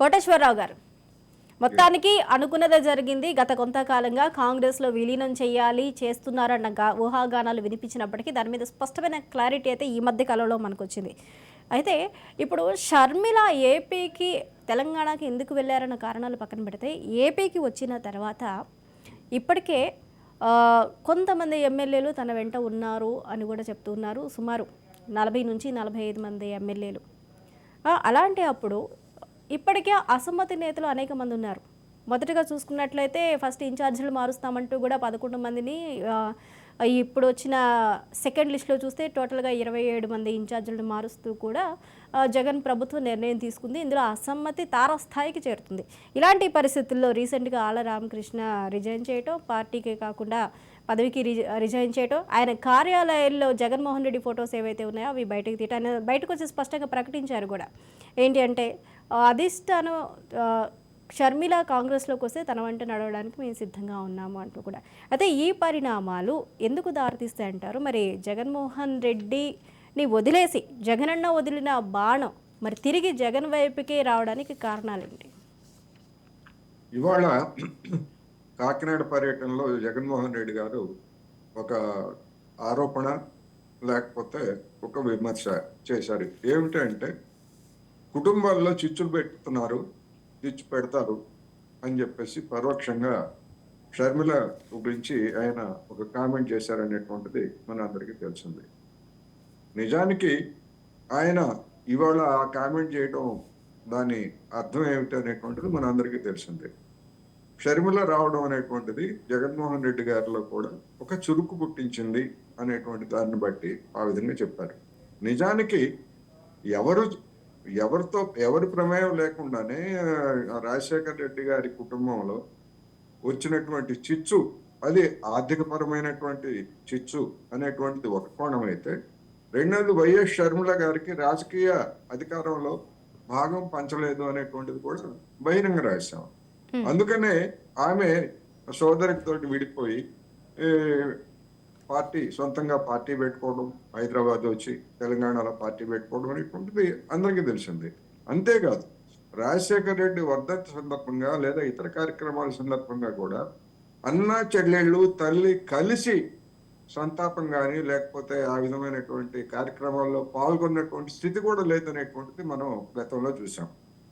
కోటేశ్వరరావు గారు, మొత్తానికి అనుకున్నదే జరిగింది. గత కొంతకాలంగా కాంగ్రెస్లో విలీనం చేయాలి చేస్తున్నారన్న ఊహాగానాలు వినిపించినప్పటికీ దాని మీద స్పష్టమైన క్లారిటీ అయితే ఈ మధ్య కాలంలో మనకు వచ్చింది. అయితే ఇప్పుడు షర్మిల ఏపీకి తెలంగాణకి ఎందుకు వెళ్ళారన్న కారణాలు పక్కన పెడితే, ఏపీకి వచ్చిన తర్వాత ఇప్పటికే కొంతమంది ఎమ్మెల్యేలు తన వెంట ఉన్నారు అని కూడా చెప్తున్నారు. సుమారు 40 నుంచి 45 మంది ఎమ్మెల్యేలు. అలాంటి అప్పుడు ఇప్పటికే అసమ్మతి నేతలు అనేక మంది ఉన్నారు. మొదటగా చూసుకున్నట్లయితే ఫస్ట్ ఇన్ఛార్జీలు మారుస్తామంటూ కూడా 11 మందిని, ఇప్పుడు వచ్చిన సెకండ్ లిస్ట్లో చూస్తే టోటల్గా 27 మంది ఇన్ఛార్జీలను మారుస్తూ కూడా జగన్ ప్రభుత్వం నిర్ణయం తీసుకుంది. ఇందులో అసమ్మతి తారాస్థాయికి చేరుతుంది. ఇలాంటి పరిస్థితుల్లో రీసెంట్గా ఆళ్ల రామకృష్ణ రిజైన్ చేయటం, పార్టీకే కాకుండా పదవికి రిజైన్ చేయటం, ఆయన కార్యాలయాల్లో జగన్మోహన్ రెడ్డి ఫొటోస్ ఏవైతే ఉన్నాయో అవి బయటకు తీయటం, ఆయన బయటకు వచ్చి స్పష్టంగా ప్రకటించారు కూడా. ఏంటి అంటే అధిష్టానం షర్మిల కాంగ్రెస్లోకి వస్తే తన వెంట నడవడానికి మేము సిద్ధంగా ఉన్నాము అంటూ కూడా. అయితే ఈ పరిణామాలు ఎందుకు దారితీస్తాయంటారు? మరి జగన్మోహన్ రెడ్డిని వదిలేసి జగనన్న వదిలిన బాణం మరి తిరిగి జగన్ వైపుకి రావడానికి కారణాలేంటి? ఇవాళ కాకినాడ పర్యటనలో జగన్మోహన్ రెడ్డి గారు ఒక ఆరోపణ లేకపోతే ఒక విమర్శ చేశారు. ఏమిటంటే కుటుంబాల్లో చిచ్చులు పెడతారు అని చెప్పేసి పరోక్షంగా షర్మిల గురించి ఆయన ఒక కామెంట్ చేశారనేటువంటిది మన అందరికీ తెలిసింది. నిజానికి ఆయన ఇవాళ ఆ కామెంట్ చేయడం దాని అర్థం ఏమిటి అనేటువంటిది మన అందరికీ తెలిసిందే. షర్మిల రావడం అనేటువంటిది జగన్మోహన్ రెడ్డి గారిలో కూడా ఒక చురుకు పుట్టించింది అనేటువంటి దాన్ని బట్టి ఆ విధంగా చెప్పారు. నిజానికి ఎవరి ప్రమేయం లేకుండానే రాజశేఖర రెడ్డి గారి కుటుంబంలో వచ్చినటువంటి చిచ్చు, అది ఆర్థికపరమైనటువంటి చిచ్చు అనేటువంటిది ఒక కోణం అయితే, రెండోది వైఎస్ షర్మిల గారికి రాజకీయ అధికారంలో భాగం పంచలేదు అనేటువంటిది కూడా బహిరంగ రహస్యం. అందుకనే ఆమె సోదరితోటి విడిపోయి సొంతంగా పార్టీ పెట్టుకోవడం, హైదరాబాద్ వచ్చి తెలంగాణలో పార్టీ పెట్టుకోవడం అనేటువంటిది అందరికీ తెలిసింది. అంతేకాదు రాజశేఖర రెడ్డి వర్ధంతి సందర్భంగా లేదా ఇతర కార్యక్రమాల సందర్భంగా కూడా అన్నా చెల్లెళ్ళు తల్లి కలిసి సంతాపం కానీ లేకపోతే ఆ విధమైనటువంటి కార్యక్రమాల్లో పాల్గొన్నటువంటి స్థితి కూడా లేదనేటువంటిది మనం గతంలో చూసాం.